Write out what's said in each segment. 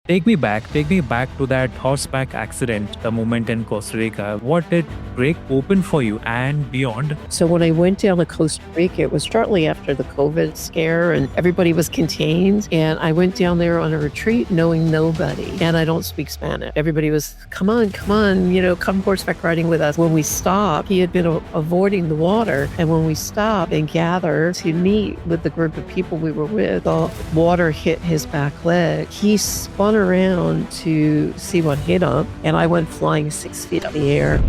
Take me back to that horseback accident, the moment in Costa Rica. What did break open for you and beyond? So when I went down to Costa Rica, it was shortly after the COVID scare and everybody was contained. And I went down there on a retreat knowing nobody. And I don't speak Spanish. Everybody was, come on, come horseback riding with us. When we stopped, he had been avoiding the water. And when we stopped and gathered to meet with the group of people we were with, the water hit his back leg. He spun around to see what hit him, and I went flying 6 feet up the air.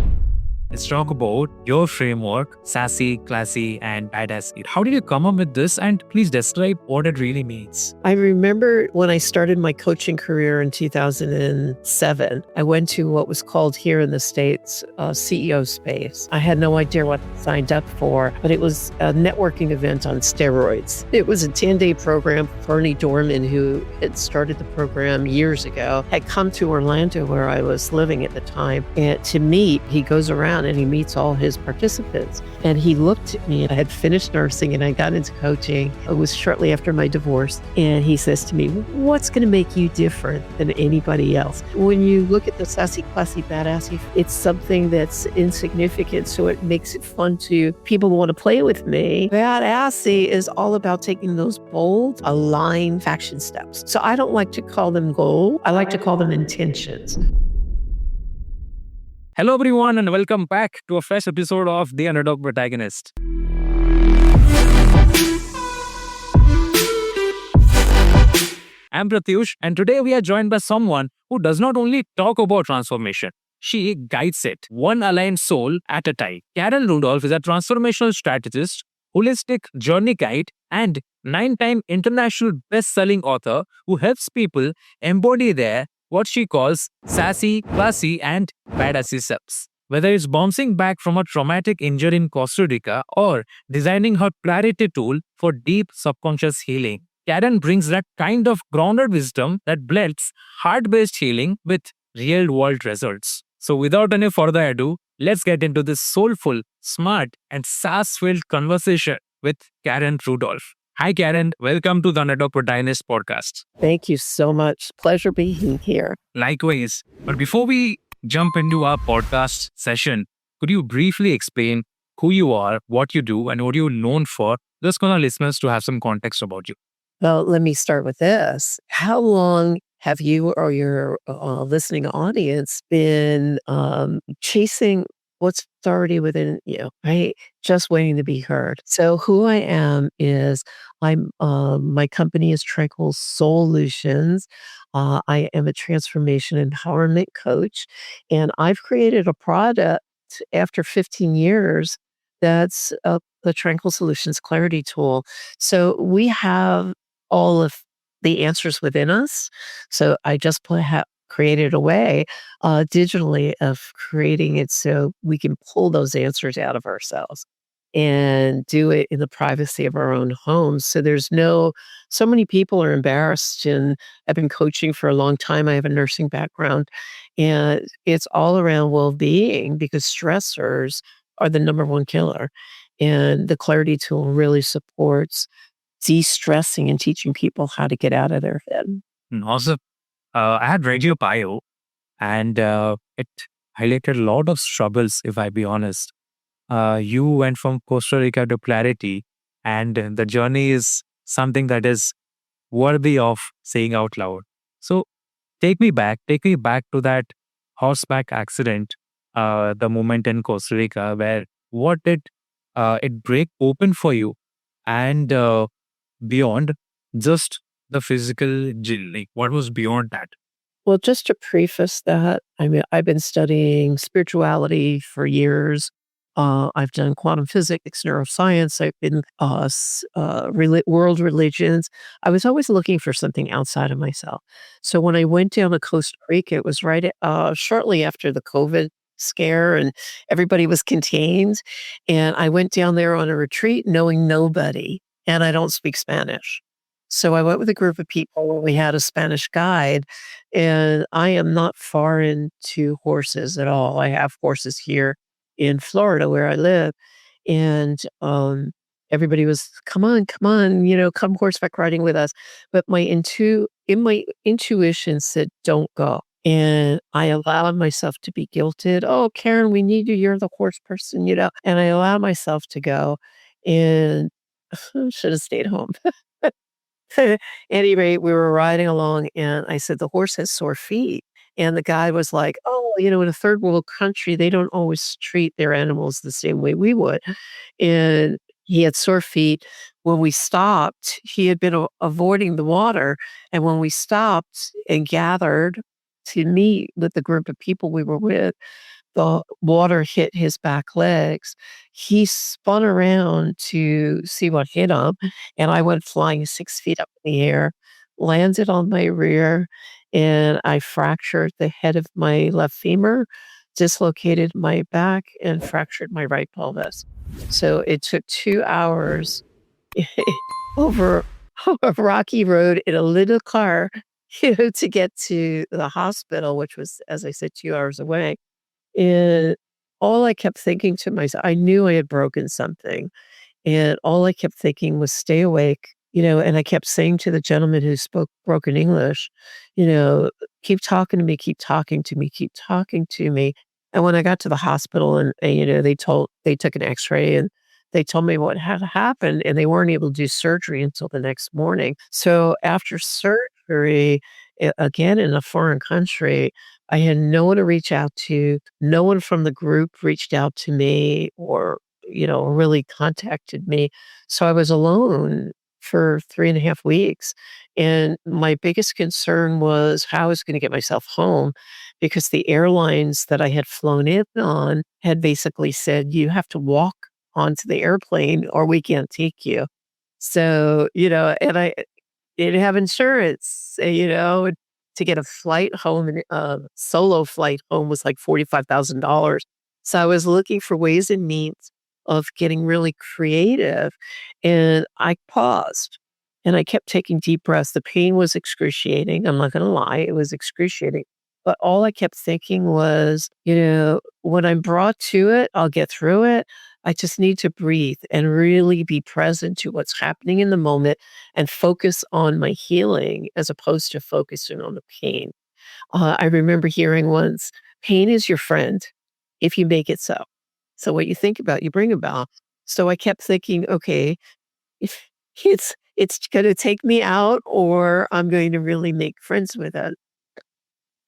Let's talk about your framework, Sassy, Classy, and Badassy. How did you come up with this? And please describe what it really means. I remember when I started my coaching career in 2007, I went to what was called here in the States, CEO Space. I had no idea what I signed up for, but it was a networking event on steroids. It was a 10-day program. Bernie Dorman, who had started the program years ago, had come to Orlando where I was living at the time. And to meet, he goes around and he meets all his participants. And he looked at me. I had finished nursing and I got into coaching. It was shortly after my divorce. And he says to me, what's going to make you different than anybody else? When you look at the Sassy, Classy, Badassy, it's something that's insignificant. So it makes it fun to people who want to play with me. Badassy is all about taking those bold, aligned action steps. So I don't like to call them goals. I like to call them intentions. Hello, everyone, and welcome back to a fresh episode of The Underdog Protagonist. I'm Pratyush, and today we are joined by someone who does not only talk about transformation, she guides it, one aligned soul at a time. Karen Rudolf is a transformational strategist, holistic journey guide, and 9-time international best-selling author who helps people embody their what she calls sassy, classy, and badassy selves. Whether it's bouncing back from a traumatic injury in Costa Rica or designing her clarity tool for deep subconscious healing, Karen brings that kind of grounded wisdom that blends heart-based healing with real-world results. So without any further ado, let's get into this soulful, smart, and sass-filled conversation with Karen Rudolf. Hi, Karen. Welcome to the Underdog Protagonist podcast. Thank you so much. Pleasure being here. Likewise. But before we jump into our podcast session, could you briefly explain who you are, what you do, and what you're known for, just for our listeners to have some context about you? Well, let me start with this. How long have you or your listening audience been chasing what's already within you, right? Just waiting to be heard. So who I am is my company is Tranquil SOULutions. I am a transformation empowerment coach, and I've created a product after 15 years that's the Tranquil SOULutions Clarity Tool. So we have all of the answers within us. So I just created a way digitally of creating it so we can pull those answers out of ourselves and do it in the privacy of our own homes. So so many people are embarrassed, and I've been coaching for a long time. I have a nursing background, and it's all around well-being because stressors are the number one killer. And the Clarity Tool really supports de-stressing and teaching people how to get out of their head. Awesome. I had read your bio, and it highlighted a lot of struggles, if I be honest. You went from Costa Rica to clarity, and the journey is something that is worthy of saying out loud. So take me back to that horseback accident, the moment in Costa Rica, where what did it break open for you and beyond just the physical injury? Like, what was beyond that? Well, just to preface that, I mean, I've been studying spirituality for years. I've done quantum physics, neuroscience. I've been world religions. I was always looking for something outside of myself. So when I went down to Costa Rica, it was shortly after the COVID scare and everybody was contained. And I went down there on a retreat knowing nobody, and I don't speak Spanish. So I went with a group of people and we had a Spanish guide, and I am not far into horses at all. I have horses here in Florida where I live. And everybody was, come on, come horseback riding with us. But my intuition said, don't go. And I allowed myself to be guilted. Oh, Karen, we need you. You're the horse person, And I allowed myself to go and should have stayed home. At any rate, we were riding along and I said, the horse has sore feet. And the guy was like, oh, in a third world country, they don't always treat their animals the same way we would. And he had sore feet. When we stopped, he had been avoiding the water. And when we stopped and gathered to meet with the group of people we were with, the water hit his back legs. He spun around to see what hit him, and I went flying 6 feet up in the air, landed on my rear, and I fractured the head of my left femur, dislocated my back, and fractured my right pelvis. So it took 2 hours over a rocky road in a little car, to get to the hospital, which was, as I said, 2 hours away. And all I kept thinking to myself, I knew I had broken something. And all I kept thinking was stay awake, and I kept saying to the gentleman who spoke broken English, keep talking to me, keep talking to me, keep talking to me. And when I got to the hospital and they took an x-ray and they told me what had happened and they weren't able to do surgery until the next morning. So after surgery, again in a foreign country, I had no one to reach out to. No one from the group reached out to me or, really contacted me. So I was alone for 3.5 weeks. And my biggest concern was how I was going to get myself home because the airlines that I had flown in on had basically said, you have to walk onto the airplane or we can't take you. So, and I didn't have insurance, to get a flight home and solo flight home was like $45,000. So I was looking for ways and means of getting really creative. And I paused and I kept taking deep breaths. The pain was excruciating. I'm not going to lie, it was excruciating. But all I kept thinking was, when I'm brought to it, I'll get through it. I just need to breathe and really be present to what's happening in the moment and focus on my healing as opposed to focusing on the pain. I remember hearing once, pain is your friend if you make it so. So what you think about, you bring about. So I kept thinking, okay, if it's going to take me out or I'm going to really make friends with it.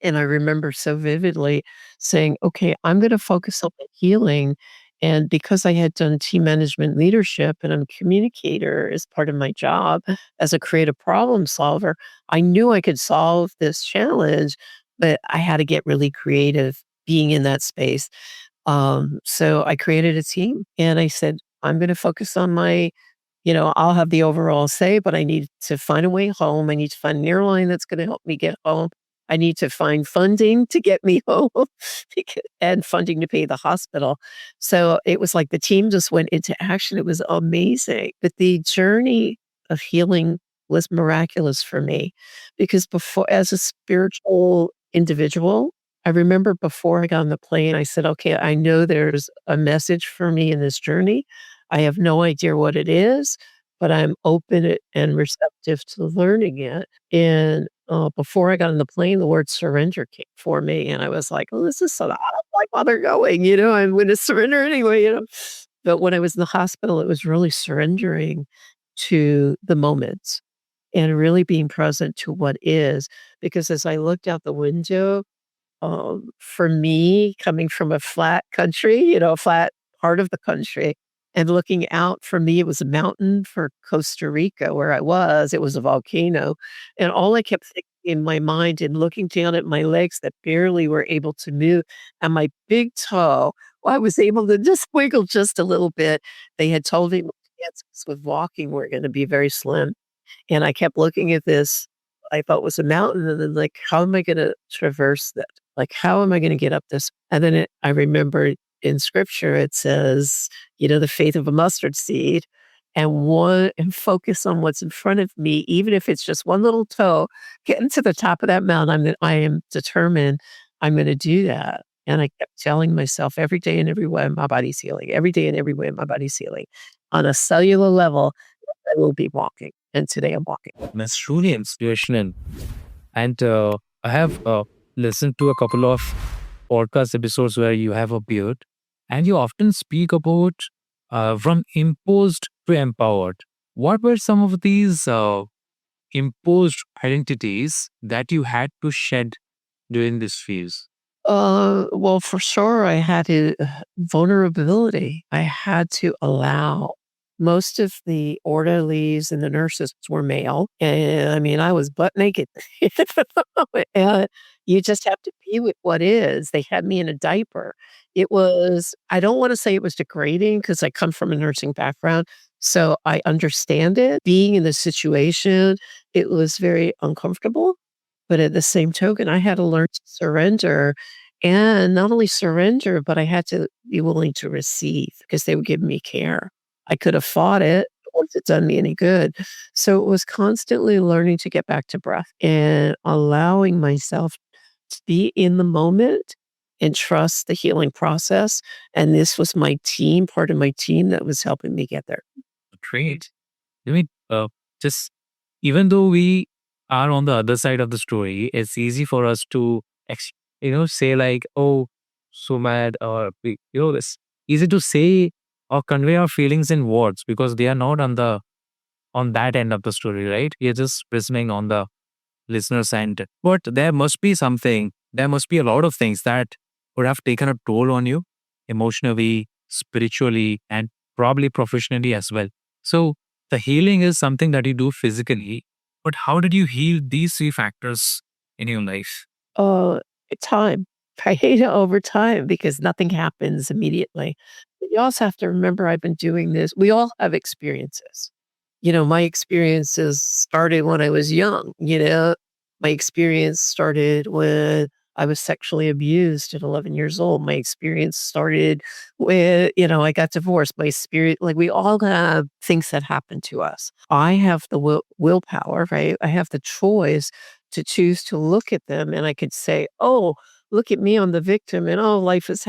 And I remember so vividly saying, okay, I'm going to focus on the healing. And because I had done team management leadership and I'm a communicator as part of my job as a creative problem solver, I knew I could solve this challenge, but I had to get really creative being in that space. So I created a team and I said, I'm going to focus on I'll have the overall say, but I need to find a way home. I need to find an airline that's going to help me get home. I need to find funding to get me home and funding to pay the hospital. So it was like the team just went into action. It was amazing. But the journey of healing was miraculous for me because before, as a spiritual individual, I remember before I got on the plane, I said, okay, I know there's a message for me in this journey. I have no idea what it is, but I'm open and receptive to learning it. And before I got on the plane, the word surrender came for me. And I was like, oh, this is so, I don't like while they're going, I'm going to surrender anyway. But when I was in the hospital, it was really surrendering to the moments and really being present to what is. Because as I looked out the window, for me, coming from a flat country, a flat part of the country, and looking out, for me, it was a mountain. For Costa Rica, where I was, it was a volcano. And all I kept thinking in my mind and looking down at my legs that barely were able to move, and my big toe, I was able to just wiggle just a little bit. They had told me my chances with walking were going to be very slim. And I kept looking at this, I thought was a mountain, and then like, how am I going to traverse that? Like, how am I going to get up this? And then I remember in scripture, it says, the faith of a mustard seed and focus on what's in front of me, even if it's just one little toe, getting to the top of that mountain. I am determined I'm going to do that. And I kept telling myself every day and every way my body's healing, every day and every way my body's healing. on a cellular level, I will be walking. And today I'm walking. That's truly inspirational. And I have listened to a couple of podcast episodes where you have a beard, and you often speak about from imposed to empowered. What were some of these imposed identities that you had to shed during this phase? Well, for sure, I had to vulnerability. I had to allow most of the orderlies and the nurses were male. And I mean, I was butt naked. And you just have to be with what is. They had me in a diaper. It was, I don't want to say it was degrading because I come from a nursing background. So I understand it. Being in the situation, it was very uncomfortable. But at the same token, I had to learn to surrender and not only surrender, but I had to be willing to receive because they would give me care. I could have fought it. Would it done me any good? So it was constantly learning to get back to breath and allowing myself to be in the moment and trust the healing process. And this was my team, part of my team that was helping me get there. Great. I mean, just even though we are on the other side of the story, it's easy for us to, say like, "Oh, so mad," or this easy to say or convey our feelings in words because they are not on that end of the story, right? We are just listening on the listener's end. But there must be something. There must be a lot of things that would have taken a toll on you emotionally, spiritually, and probably professionally as well. So the healing is something that you do physically, but how did you heal these three factors in your life? Uh, time. I hate it over time because nothing happens immediately. But you also have to remember I've been doing this. We all have experiences. My experiences started when I was young. My experience started when I was sexually abused at 11 years old. My experience started when I got divorced. My spirit, like we all have things that happen to us. I have the willpower, right? I have the choice to choose to look at them and I could say, oh, look at me, I'm the victim, and oh, life is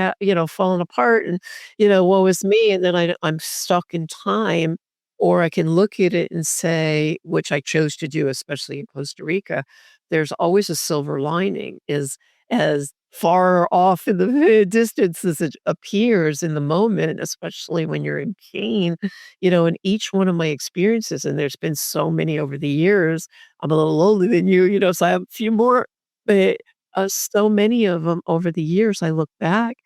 falling apart, and woe is me, and then I'm stuck in time, or I can look at it and say, which I chose to do, especially in Costa Rica, there's always a silver lining. Is as far off in the distance as it appears in the moment, especially when you're in pain, in each one of my experiences, and there's been so many over the years. I'm a little older than you, so I have a few more, but so many of them over the years, I look back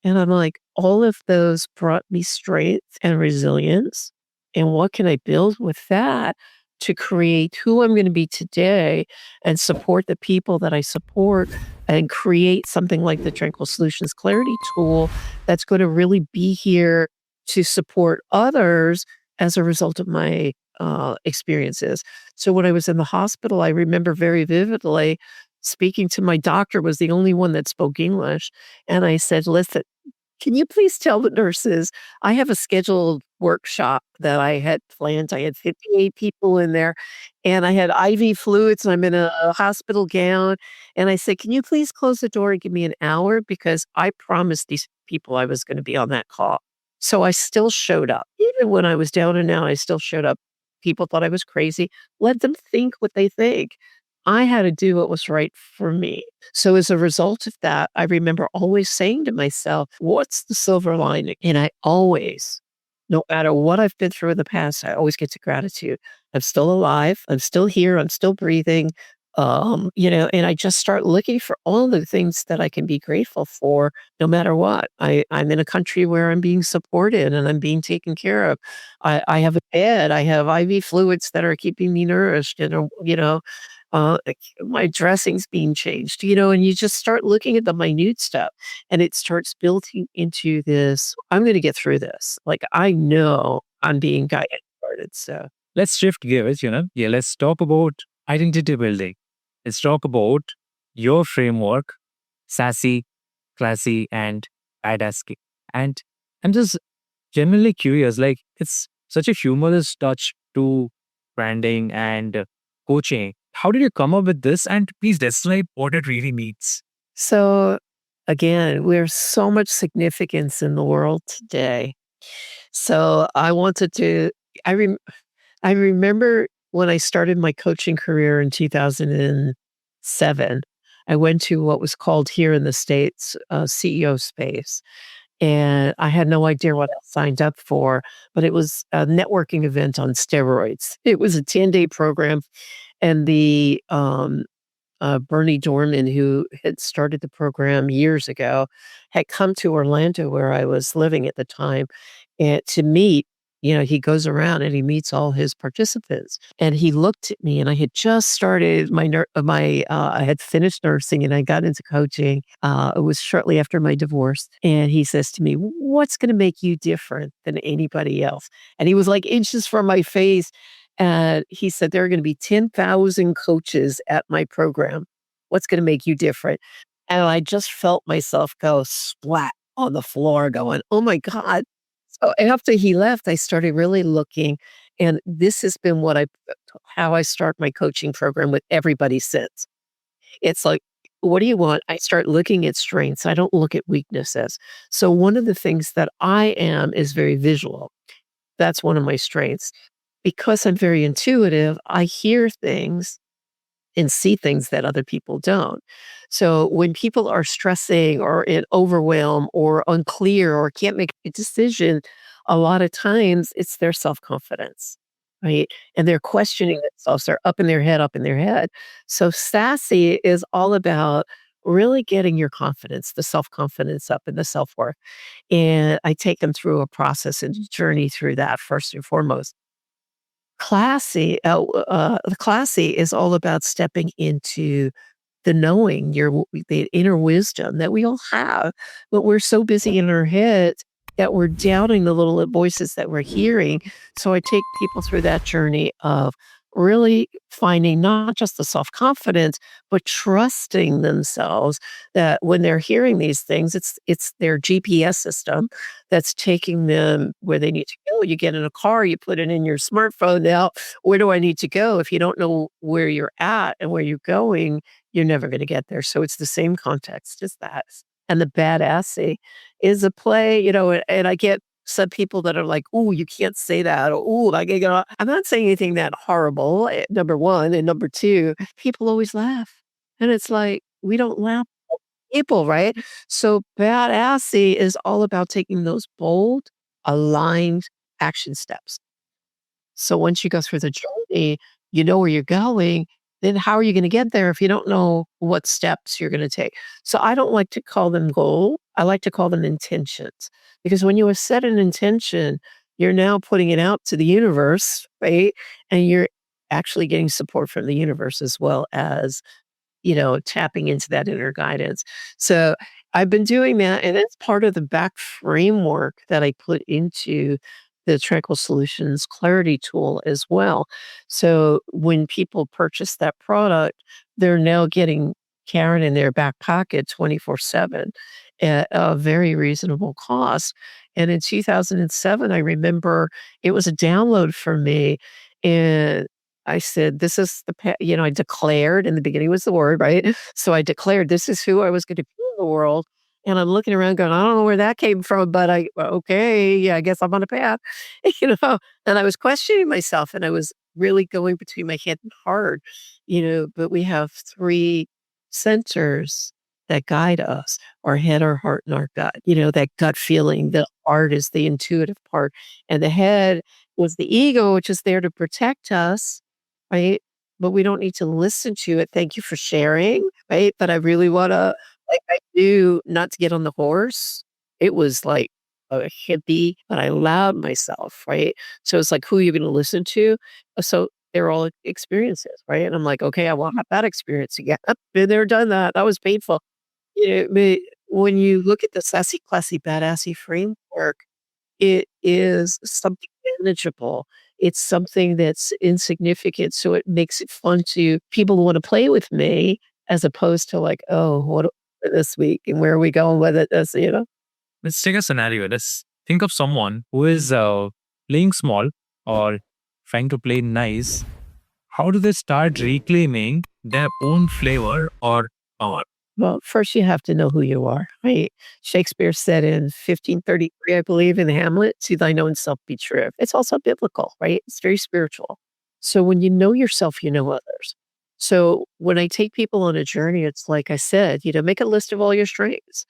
and I'm like, all of those brought me strength and resilience. And what can I build with that to create who I'm going to be today and support the people that I support and create something like the Tranquil SOULutions Clarity Tool that's going to really be here to support others as a result of my experiences. So when I was in the hospital, I remember very vividly speaking to my doctor, was the only one that spoke English. And I said, listen, can you please tell the nurses I have a scheduled workshop that I had planned. I had 58 people in there and I had IV fluids and I'm in a hospital gown. And I said, can you please close the door and give me an hour? Because I promised these people I was going to be on that call. So I still showed up. Even when I was down and out, I still showed up. People thought I was crazy. Let them think what they think. I had to do what was right for me. So as a result of that, I remember always saying to myself, what's the silver lining? And I always, no matter what I've been through in the past, I always get to gratitude. I'm still alive. I'm still here. I'm still breathing. And I just start looking for all the things that I can be grateful for no matter what. I'm in a country where I'm being supported and I'm being taken care of. I have a bed. I have IV fluids that are keeping me nourished like, my dressing's being changed, and you just start looking at the minute stuff and it starts building into this, I'm going to get through this. Like, I know I'm being guided toward it. So, Let's shift gears. Yeah, let's talk about identity building. Let's talk about your framework, Sassy, Classy, and Badassy. And I'm just genuinely curious, like, it's such a humorous touch to branding and coaching. How did you come up with this? And please describe what it really means. so again, there's so much significance in the world today. So I wanted to, I, rem- I remember when I started my coaching career in 2007, I went to what was called here in the States, CEO space. And I had no idea what I signed up for, but it was a networking event on steroids. It was a 10-day program, and Bernie Dorman, who had started the program years ago, had come to Orlando where I was living at the time, and to meet. He goes around and he meets all his participants. And he looked at me, and I had just started I had finished nursing and I got into coaching. It was shortly after my divorce. And he says to me, "What's going to make you different than anybody else?" And he was like inches from my face. And he said, "There are gonna be 10,000 coaches at my program. What's gonna make you different?" And I just felt myself go splat on the floor going, "Oh my god." So after he left, I started really looking, and this has been how I start my coaching program with everybody since. It's like, "What do you want?" I start looking at strengths. I don't look at weaknesses. So one of the things that I am is very visual. That's one of my strengths. Because I'm very intuitive, I hear things and see things that other people don't. So when people are stressing or in overwhelm or unclear or can't make a decision, a lot of times it's their self-confidence, right? And they're questioning themselves. They're up in their head, up in their head. So Sassy is all about really getting your confidence, the self-confidence up and the self-worth. And I take them through a process and journey through that first and foremost. Classy is all about stepping into the knowing, the inner wisdom that we all have, but we're so busy in our heads that we're doubting the little voices that we're hearing. So I take people through that journey of really finding not just the self-confidence, but trusting themselves that when they're hearing these things, it's their GPS system that's taking them where they need to go. You get in a car, you put it in your smartphone now. Where do I need to go? If you don't know where you're at and where you're going, you're never gonna get there, so it's the same context as that. And the Badassy is a play, and I get some people that are like, "Ooh, you can't say that," or, "Ooh, like, I'm not saying anything that horrible, number 1, and number 2, people always laugh, and it's like, we don't laugh at people, right? So Badassy is all about taking those bold, aligned action steps. So once you go through the journey, you know where you're going, then how are you gonna get there if you don't know what steps you're gonna take? So I don't like to call them goal, I like to call them intentions, because when you have set an intention, you're now putting it out to the universe, right? And you're actually getting support from the universe as well as tapping into that inner guidance. So I've been doing that, and it's part of the back framework that I put into the Tranquil SOULutions Clarity Tool as well. So when people purchase that product, they're now getting Karen in their back pocket 24/7 at a very reasonable cost. And in 2007, I remember it was a download for me, and I said, "This is I declared in the beginning was the word, right? So I declared this is who I was going to be in the world. And I'm looking around going, I don't know where that came from, but okay, yeah, I guess I'm on a path, you know? And I was questioning myself and I was really going between my head and heart, but we have three centers that guide us, our head, our heart, and our gut, that gut feeling. The heart is the intuitive part, and the head was the ego, which is there to protect us, right? But we don't need to listen to it. Thank you for sharing, right? But I really wanna I do not to get on the horse. It was like a hippie, but I allowed myself, right? So it's like, who are you gonna listen to? So they're all experiences, right? And I'm like, "Okay, I won't have that experience again. Been there, done that. That was painful." But when you look at the Sassy, Classy, Badassy framework, it is something manageable. It's something that's insignificant, so it makes it fun to people who wanna play with me as opposed to like, "Oh, what for this week and where are we going with it?" Let's take a scenario. Let's think of someone who is playing small or trying to play nice. How do they start reclaiming their own flavor or power? Well, first you have to know who you are, right? Shakespeare said in 1533, I believe, in Hamlet, "To thine own self be true." It's also biblical, right? It's very spiritual. So when you know yourself, you know others. So when I take people on a journey, it's like I said, make a list of all your strengths.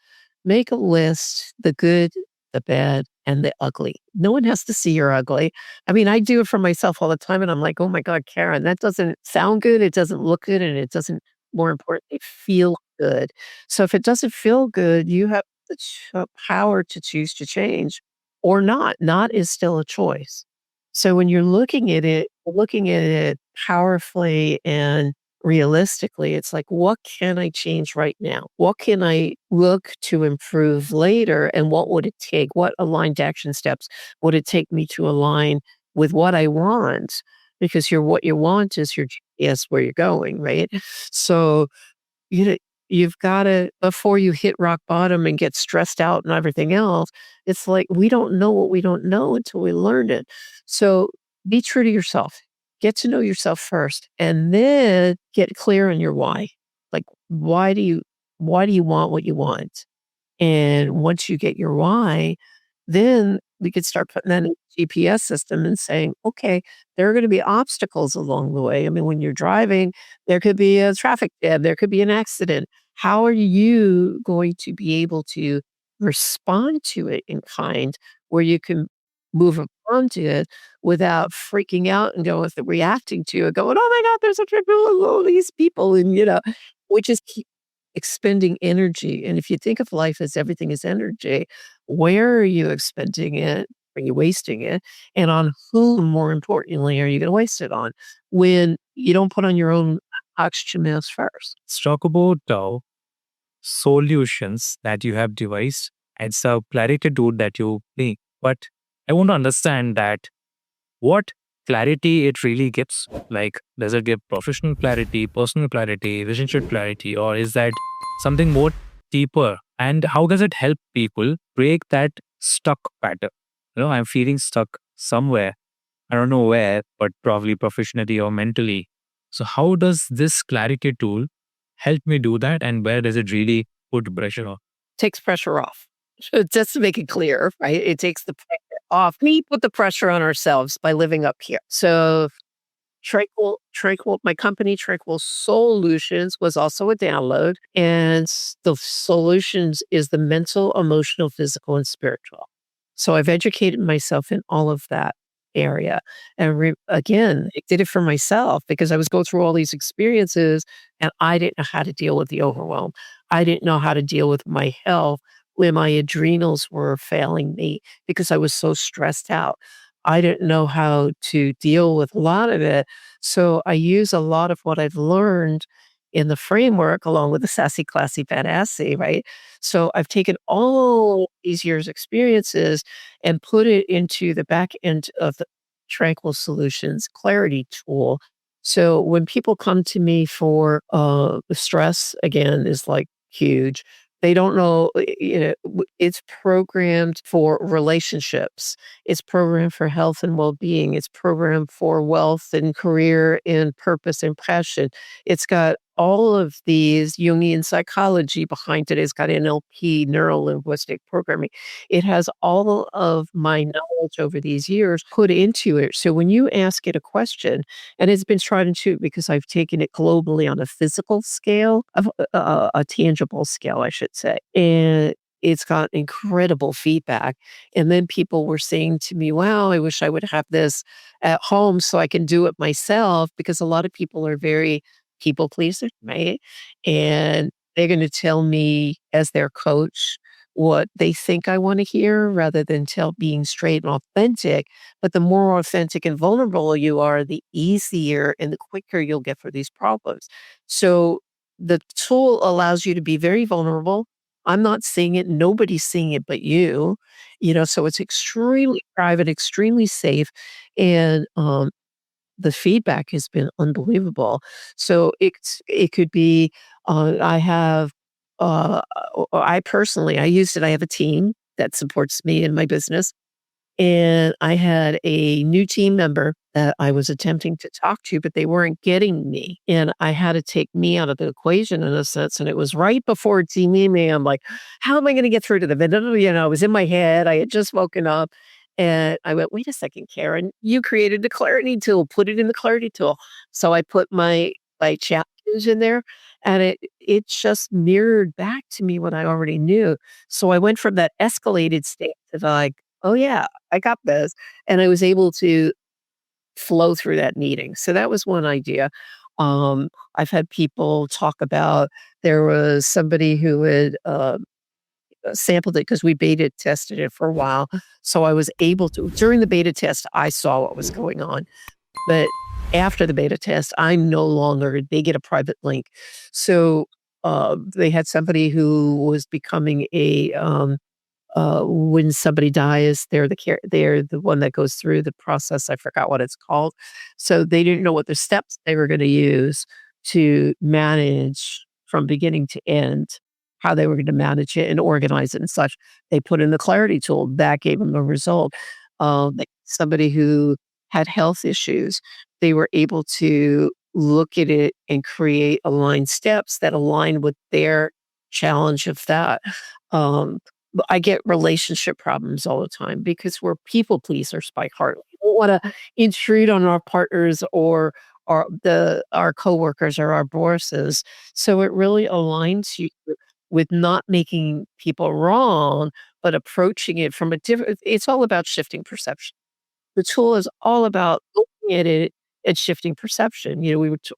Make a list, the good, the bad, and the ugly. No one has to see you're ugly. I mean, I do it for myself all the time, and I'm like, "Oh my God, Karen, that doesn't sound good, it doesn't look good, and it doesn't, more importantly, feel good." So if it doesn't feel good, you have the power to choose to change or not. Not is still a choice. So when you're looking at it powerfully and realistically, it's like, what can I change right now? What can I look to improve later? And what would it take? What aligned action steps would it take me to align with what I want? Because what you want is your GPS where you're going, right? So you you've gotta, before you hit rock bottom and get stressed out and everything else, it's like we don't know what we don't know until we learn it. So be true to yourself. Get to know yourself first, and then get clear on your why. Like, why do you want what you want? And once you get your why, then we could start putting that in a GPS system and saying, okay, there are going to be obstacles along the way. I mean, when you're driving, there could be a traffic jam, there could be an accident. How are you going to be able to respond to it in kind where you can move upon to it without freaking out and reacting to it, going, oh my God, there's a trip, all these people, and which is expending energy. And if you think of life as everything is energy, where are you expending it? Are you wasting it? And on whom, more importantly, are you going to waste it on when you don't put on your own oxygen mask first? Let's talk about solutions that you have devised. It's a clarity tool that you make. But I want to understand that what clarity it really gives. Like, does it give professional clarity, personal clarity, relationship clarity, or is that something more deeper? And how does it help people break that stuck pattern? I'm feeling stuck somewhere. I don't know where, but probably professionally or mentally. So, how does this clarity tool help me do that? And where does it really put pressure on? Takes pressure off. Just to make it clear, right? It takes the pressure off. We put the pressure on ourselves by living up here. So my company, Tranquil SOULutions, was also a download. And the solutions is the mental, emotional, physical, and spiritual. So I've educated myself in all of that area. And again, I did it for myself because I was going through all these experiences and I didn't know how to deal with the overwhelm. I didn't know how to deal with my health when my adrenals were failing me because I was so stressed out. I didn't know how to deal with a lot of it. So I use a lot of what I've learned in the framework along with the Sassy, Classy, Badassy, right? So I've taken all these years' experiences and put it into the back end of the Tranquil SOULutions Clarity Tool. So when people come to me for the stress, again, is like huge. They don't know, it's programmed for relationships. It's programmed for health and well-being. It's programmed for wealth and career and purpose and passion. It's got all of these Jungian psychology behind it. It's got NLP, neuro-linguistic programming. It has all of my knowledge over these years put into it. So when you ask it a question, and it's been tried and true because I've taken it globally on a physical scale, of a tangible scale, I should say, and it's got incredible feedback. And then people were saying to me, wow, I wish I would have this at home so I can do it myself, because a lot of people are very people pleasers, right? And they're going to tell me as their coach what they think I want to hear rather than being straight and authentic. But the more authentic and vulnerable you are, the easier and the quicker you'll get for these problems. So the tool allows you to be very vulnerable. I'm not seeing it. Nobody's seeing it but you. So it's extremely private, extremely safe. And the feedback has been unbelievable. So it could be, I have, I personally, I used it. I have a team that supports me in my business. And I had a new team member that I was attempting to talk to, but they weren't getting me. And I had to take me out of the equation in a sense. And it was right before team meeting. I'm like, how am I going to get through to them? And, it was in my head. I had just woken up. And I went, wait a second, Karen, you created the clarity tool, put it in the clarity tool. So I put my chapters in there and it just mirrored back to me what I already knew. So I went from that escalated state to like, oh yeah, I got this. And I was able to flow through that meeting. So that was one idea. I've had people talk about there was somebody who had sampled it because we beta tested it for a while. So I was able to, during the beta test, I saw what was going on. But after the beta test, I'm no longer, they get a private link. So they had somebody who was becoming when somebody dies, they're the one that goes through the process. I forgot what it's called. So they didn't know what the steps they were going to use to manage from beginning to end, how they were going to manage it and organize it and such. They put in the clarity tool that gave them a result. Somebody who had health issues, they were able to look at it and create aligned steps that align with their challenge of that. Um, I get relationship problems all the time because we're people pleasers by heart. We don't want to intrude on our partners or our coworkers or our bosses. So it really aligns you with not making people wrong, but approaching it from a different. It's all about shifting perception. The tool is all about looking at it and shifting perception.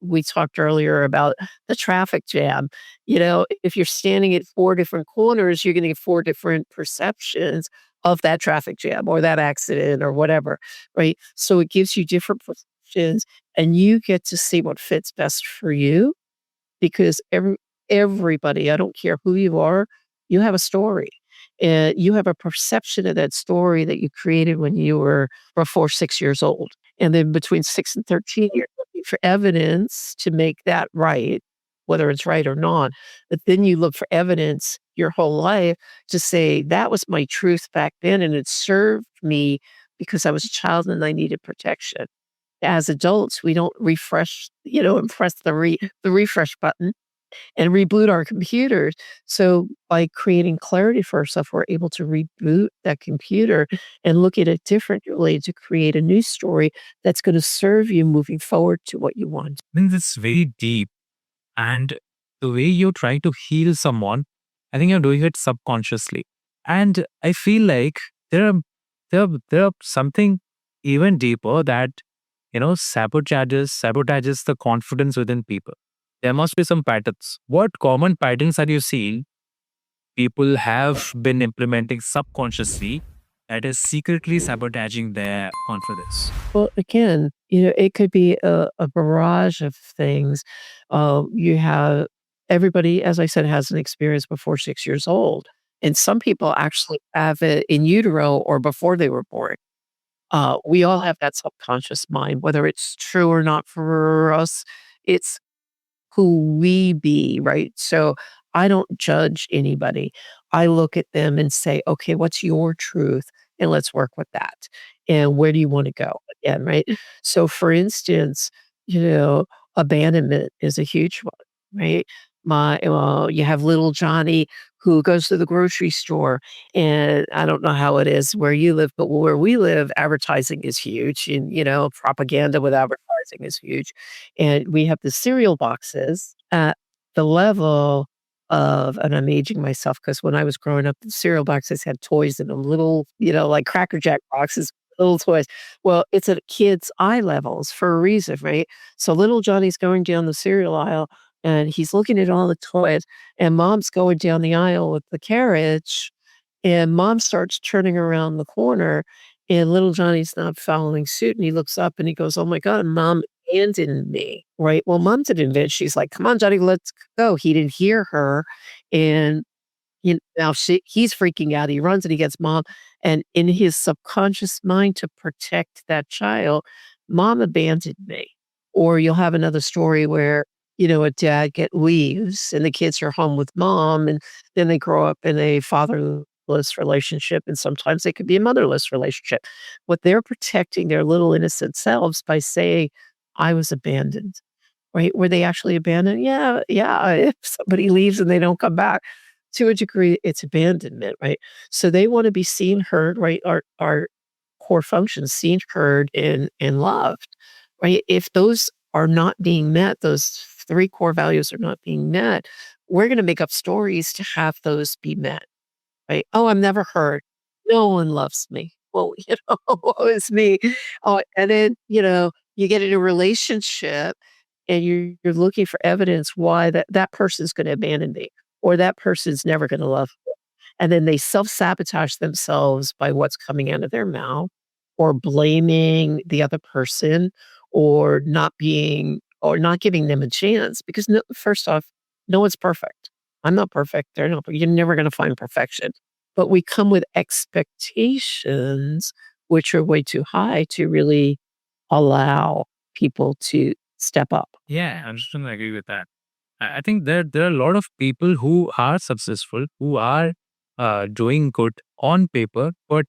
We talked earlier about the traffic jam. If you're standing at 4 different corners, you're gonna get 4 different perceptions of that traffic jam or that accident or whatever, right? So it gives you different perceptions, and you get to see what fits best for you because everybody, I don't care who you are, you have a story. And you have a perception of that story that you created when you were before 6 years old. And then between 6 and 13, you're looking for evidence to make that right, whether it's right or not. But then you look for evidence your whole life to say, that was my truth back then, and it served me because I was a child and I needed protection. As adults, we don't refresh, and press the refresh button and reboot our computers. So by creating clarity for ourselves, we're able to reboot that computer and look at it differently to create a new story that's going to serve you moving forward to what you want. I think it's very deep. And the way you try to heal someone, I think you're doing it subconsciously. And I feel like there are something even deeper that sabotages the confidence within people. There must be some patterns. What common patterns are you seeing people have been implementing subconsciously that is secretly sabotaging their confidence? Well, again, it could be a barrage of things. You have everybody, as I said, has an experience before 6 years old. And some people actually have it in utero or before they were born. We all have that subconscious mind, whether it's true or not for us. It's who we be, right? So I don't judge anybody. I look at them and say, okay, what's your truth? And let's work with that. And where do you want to go? Again, right? So for instance, abandonment is a huge one, right? You have little Johnny who goes to the grocery store, and I don't know how it is where you live, but where we live, advertising is huge, and propaganda with advertising is huge, and we have the cereal boxes at the level of, and I'm aging myself because when I was growing up, the cereal boxes had toys in them, little, like Cracker Jack boxes, little toys. Well, it's at kids' eye levels for a reason, right? So little Johnny's going down the cereal aisle and he's looking at all the toys, and mom's going down the aisle with the carriage, and mom starts turning around the corner, and little Johnny's not following suit, and he looks up and he goes, "Oh my God, mom abandoned me," right? Well, mom didn't admit. She's like, "Come on, Johnny, let's go." He didn't hear her, and now he's freaking out. He runs and he gets mom, and in his subconscious mind to protect that child, mom abandoned me. Or you'll have another story where a dad leaves and the kids are home with mom, and then they grow up in a fatherless fatherless relationship, and sometimes it could be a motherless relationship. What they're protecting their little innocent selves by saying, I was abandoned, right? Were they actually abandoned? Yeah, yeah. If somebody leaves and they don't come back, to a degree, it's abandonment, right? So they want to be seen, heard, right? Our core functions, seen, heard, and loved, right? If those are not being met, those three core values are not being met, we're going to make up stories to have those be met, right? Oh, I'm never heard. No one loves me. Well, woe is me. Oh, and then, you get in a relationship and you're looking for evidence why that person's going to abandon me or that person's never going to love me. And then they self-sabotage themselves by what's coming out of their mouth or blaming the other person or not giving them a chance because no, first off, no one's perfect. I'm not perfect. They're not. You're never going to find perfection. But we come with expectations which are way too high to really allow people to step up. Yeah, I'm just going to agree with that. I think there are a lot of people who are successful, who are doing good on paper, but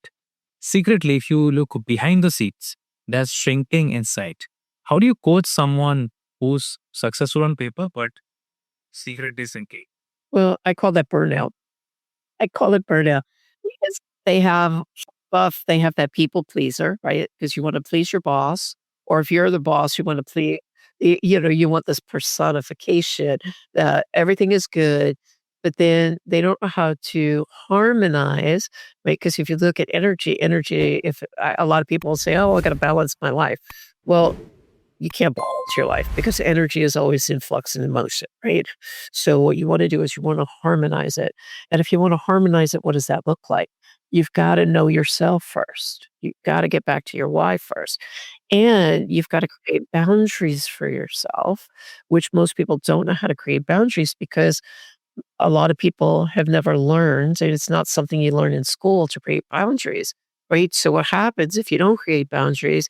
secretly, if you look behind the scenes, they're shrinking inside. How do you coach someone who's successful on paper but secretly sinking? Well, I call that burnout. I call it burnout because they have that people pleaser, right? Because you want to please your boss, or if you're the boss, you want to please, you want this personification that everything is good, but then they don't know how to harmonize, right? Because if you look at energy, if a lot of people will say, "Oh, I got to balance my life," well, you can't balance your life because energy is always in flux and in motion, right? So what you want to do is you want to harmonize it. And if you want to harmonize it, what does that look like? You've got to know yourself first. You've got to get back to your why first. And you've got to create boundaries for yourself, which most people don't know how to create boundaries because a lot of people have never learned, and it's not something you learn in school to create boundaries, right? So what happens if you don't create boundaries?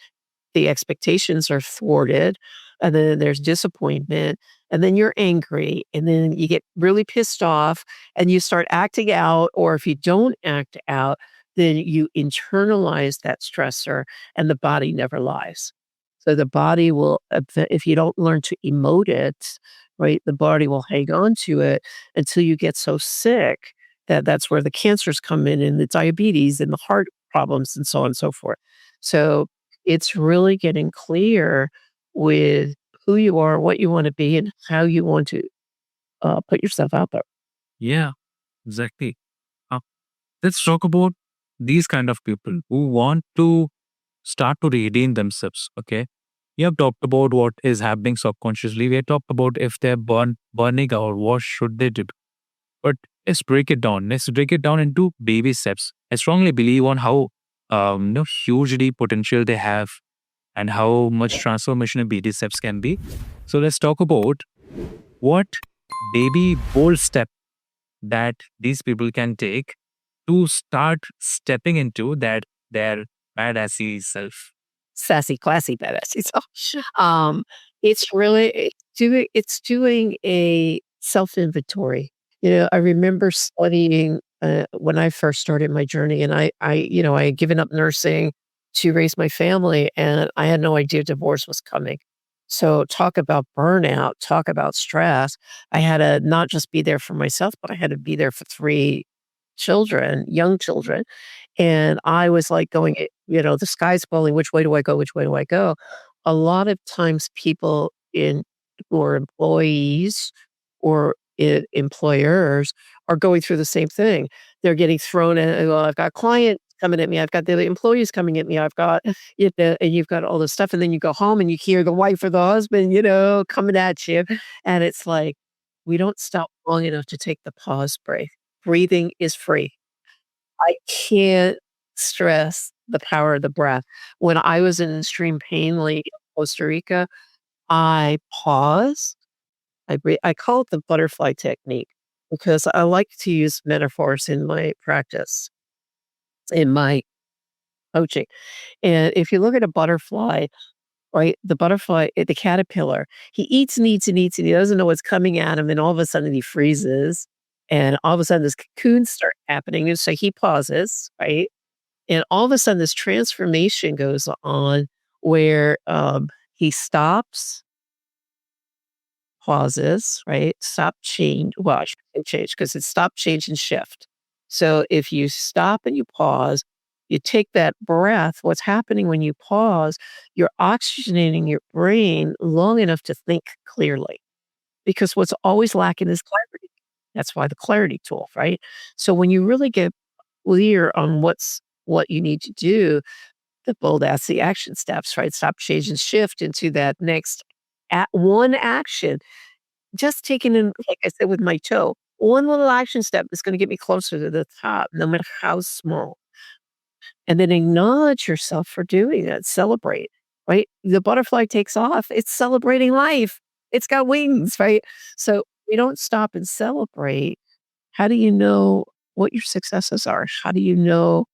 The expectations are thwarted, and then there's disappointment, and then you're angry, and then you get really pissed off, and you start acting out, or if you don't act out, then you internalize that stressor, and the body never lies. So the body will, if you don't learn to emote it, right, the body will hang on to it until you get so sick that that's where the cancers come in, and the diabetes, and the heart problems, and so on and so forth. So it's really getting clear with who you are, what you want to be, and how you want to put yourself out there. Yeah, exactly. Uh, let's talk about these kind of people who want to start to redeem themselves. Okay. You have talked about what is happening subconsciously. We have talked about if they're burning out, what should they do? But let's break it down. Let's break it down into baby steps. I strongly believe on how hugely potential they have and how much transformation baby steps can be. So let's talk about what baby bold step that these people can take to start stepping into that their badassy self. Sassy, classy, badassy. So, it's doing a self inventory. I remember studying when I first started my journey, and I had given up nursing to raise my family, and I had no idea divorce was coming. So talk about burnout, talk about stress. I had to not just be there for myself, but I had to be there for three children, young children. And I was like going, the sky's falling. Which way do I go? Which way do I go? A lot of times, people who are employees or employers are going through the same thing. They're getting thrown at. Well, I've got clients coming at me. I've got the employees coming at me. I've got, and you've got all this stuff, and then you go home and you hear the wife or the husband, coming at you, and it's like we don't stop long enough to take the pause break. Breathing is free. I can't stress the power of the breath. When I was in extreme pain, like in Costa Rica, I paused. I call it the butterfly technique because I like to use metaphors in my practice, in my coaching. And if you look at a butterfly, right, the caterpillar, he eats and eats and eats, and he doesn't know what's coming at him, and all of a sudden he freezes. And all of a sudden, this cocoon start happening. And so he pauses, right? And all of a sudden, this transformation goes on where he stops, pauses, right? Stop, change. Well, I shouldn't say change because it's stop, change, and shift. So if you stop and you pause, you take that breath. What's happening when you pause, you're oxygenating your brain long enough to think clearly because what's always lacking is clarity. That's why the clarity tool, right? So when you really get clear on what you need to do, the Badassy action steps, right? Stop, change, and shift into that next one action. Just taking in, like I said, with my toe, one little action step is going to get me closer to the top, no matter how small. And then acknowledge yourself for doing it. Celebrate, right? The butterfly takes off. It's celebrating life. It's got wings, right? So we don't stop and celebrate. How do you know what your successes are? How do you know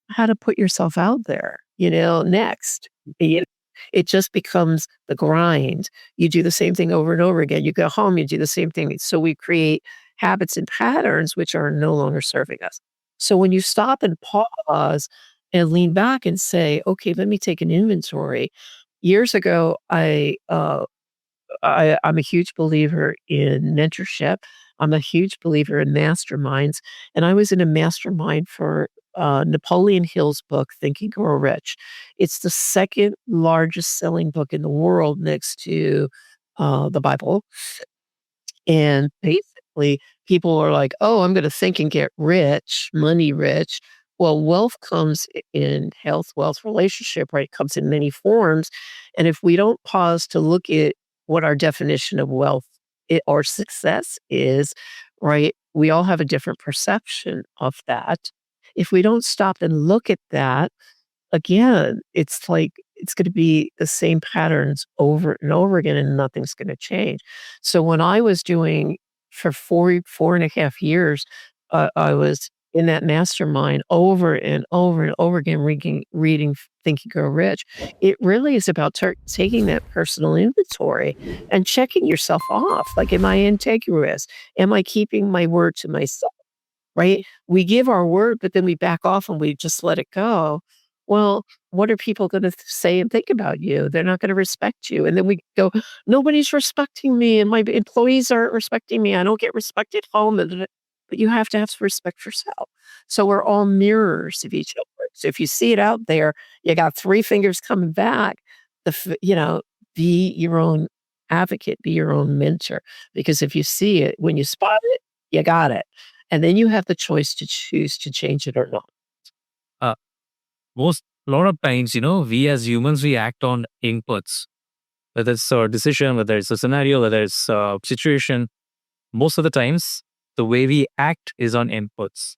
how to put yourself out there, next? You It just becomes the grind. You do the same thing over and over again. You go home, you do the same thing. So we create habits and patterns which are no longer serving us. So when you stop and pause and lean back and say, okay, let me take an inventory. Years ago, I'm a huge believer in mentorship. I'm a huge believer in masterminds. And I was in a mastermind for Napoleon Hill's book, Think and Grow Rich. It's the second largest selling book in the world next to the Bible. And basically, people are like, oh, I'm going to think and get rich, money rich. Well, wealth comes in health, wealth, relationship, right? It comes in many forms. And if we don't pause to look at what our definition of wealth or success is, right? We all have a different perception of that. If we don't stop and look at that, again, it's like it's gonna be the same patterns over and over again, and nothing's gonna change. So when I was doing for 4.5 years, I was in that mastermind over and over and over again, reading Think and Grow Rich. It really is about taking that personal inventory and checking yourself off. Like, am I integrous? Am I keeping my word to myself? Right? We give our word, but then we back off and we just let it go. Well, what are people going to say and think about you? They're not going to respect you. And then we go, nobody's respecting me and my employees aren't respecting me. I don't get respected home. But you have to have respect for yourself. So we're all mirrors of each other. So if you see it out there, you got three fingers coming back, be your own advocate, be your own mentor. Because if you see it, when you spot it, you got it. And then you have the choice to choose to change it or not. Uh, most a lot of times, we as humans, we act on inputs, whether it's a decision, whether it's a scenario, whether it's a situation. Most of the times, the way we act is on inputs.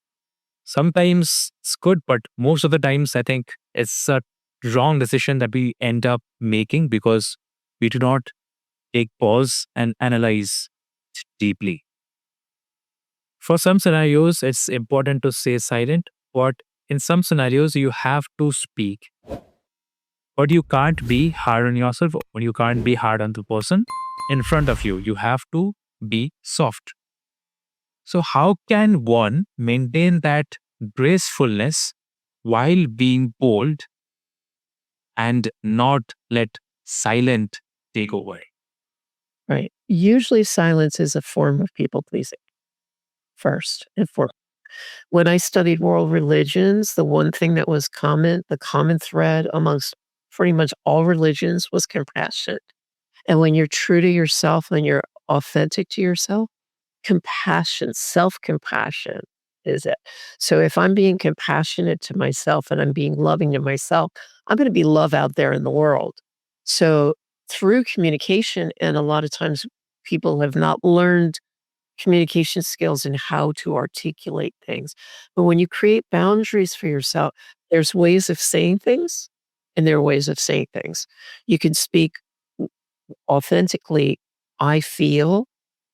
Sometimes it's good, but most of the times, I think it's a wrong decision that we end up making because we do not take pause and analyze deeply. For some scenarios, it's important to stay silent, but in some scenarios, you have to speak. But you can't be hard on yourself, or you can't be hard on the person in front of you. You have to be soft. So, how can one maintain that gracefulness while being bold and not let silent take over? Right. Usually silence is a form of people pleasing first and foremost. When I studied world religions, the one thing that was the common thread amongst pretty much all religions was compassion. And when you're true to yourself and you're authentic to yourself, compassion, self-compassion is it. So if I'm being compassionate to myself and I'm being loving to myself, I'm going to be love out there in the world. So through communication, and a lot of times people have not learned communication skills and how to articulate things. But when you create boundaries for yourself, there's ways of saying things and there are ways of saying things. You can speak authentically, I feel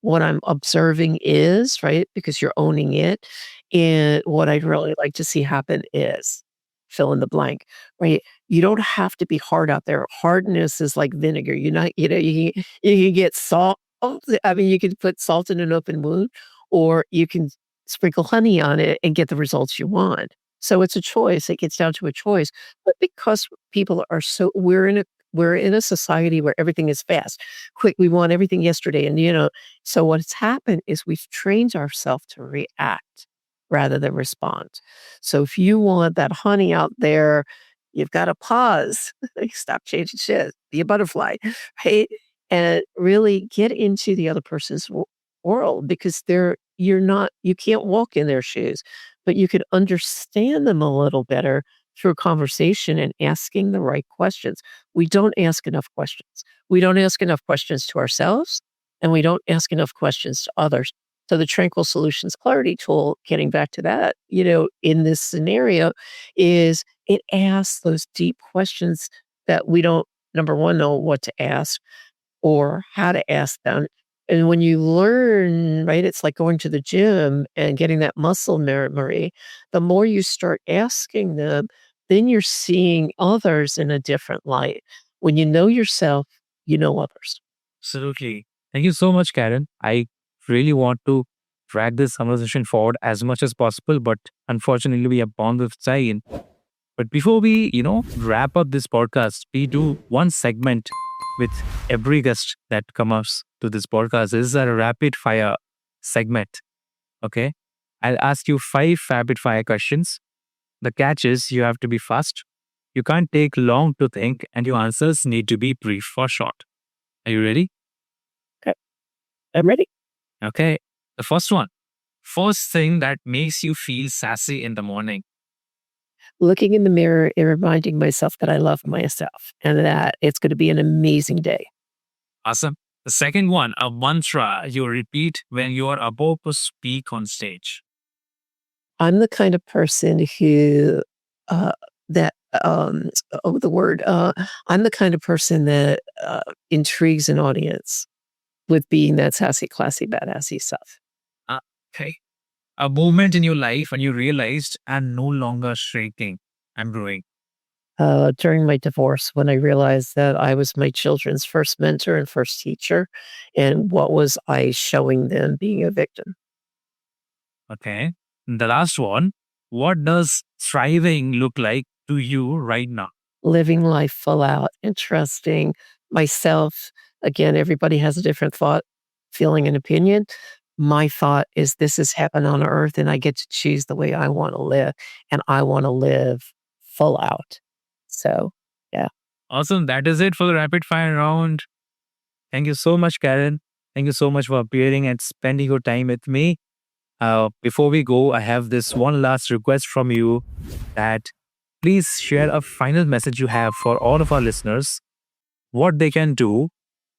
what I'm observing is, right? Because you're owning it. And what I'd really like to see happen is fill in the blank, right? You don't have to be hard out there. Hardness is like vinegar. You're not, you can get salt. I mean, you can put salt in an open wound, or you can sprinkle honey on it and get the results you want. So it's a choice. It gets down to a choice. But because people are so we're in a society where everything is fast, quick. We want everything yesterday. And so what's happened is we've trained ourselves to react rather than respond. So if you want that honey out there, you've got to pause, stop changing shit, be a butterfly, right? And really get into the other person's world because you can't walk in their shoes, but you can understand them a little better through conversation and asking the right questions. We don't ask enough questions. We don't ask enough questions to ourselves, and we don't ask enough questions to others. So the Tranquil SOULutions Clarity Tool, getting back to that, in this scenario, is it asks those deep questions that we don't, number one, know what to ask or how to ask them. And when you learn, right, it's like going to the gym and getting that muscle memory. The more you start asking them, then you're seeing others in a different light. When you know yourself, you know others. Absolutely. Thank you so much, Karen. I really want to drag this conversation forward as much as possible, but unfortunately, we are bound with time. But before we, wrap up this podcast, we do one segment with every guest that comes to this podcast. This is a rapid fire segment. Okay. I'll ask you 5 rapid fire questions. The catch is you have to be fast. You can't take long to think, and your answers need to be brief or short. Are you ready? Okay. I'm ready. Okay. The first one. First thing that makes you feel sassy in the morning. Looking in the mirror and reminding myself that I love myself and that it's going to be an amazing day. Awesome. The second one, a mantra you repeat when you are about to speak on stage. I'm the kind of person who, that, the word, I'm the kind of person that intrigues an audience with being that sassy, classy, badassy stuff. Okay. A moment in your life when you realized I'm no longer shrinking, I'm growing. During my divorce, when I realized that I was my children's first mentor and first teacher, and what was I showing them being a victim? Okay. The last one, what does thriving look like to you right now? Living life full out and trusting myself. Again, everybody has a different thought, feeling, and opinion. My thought is this is heaven on earth, and I get to choose the way I want to live, and I want to live full out. So, yeah. Awesome. That is it for the rapid fire round. Thank you so much, Karen. Thank you so much for appearing and spending your time with me. Before we go, I have this one last request from you that please share a final message you have for all of our listeners, what they can do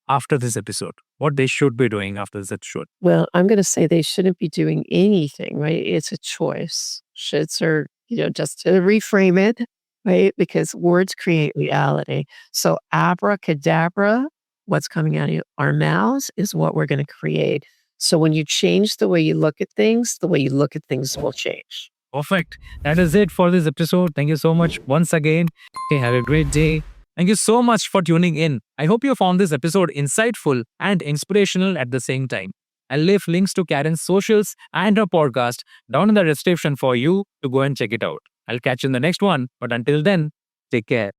after this episode, what they should be doing after this episode. Well, I'm going to say they shouldn't be doing anything, right? It's a choice. Shoulds are, just to reframe it, right? Because words create reality. So abracadabra, what's coming out of our mouths is what we're going to create. So when you change the way you look at things, the way you look at things will change. Perfect. That is it for this episode. Thank you so much once again. Okay, have a great day. Thank you so much for tuning in. I hope you found this episode insightful and inspirational at the same time. I'll leave links to Karen's socials and her podcast down in the description for you to go and check it out. I'll catch you in the next one. But until then, take care.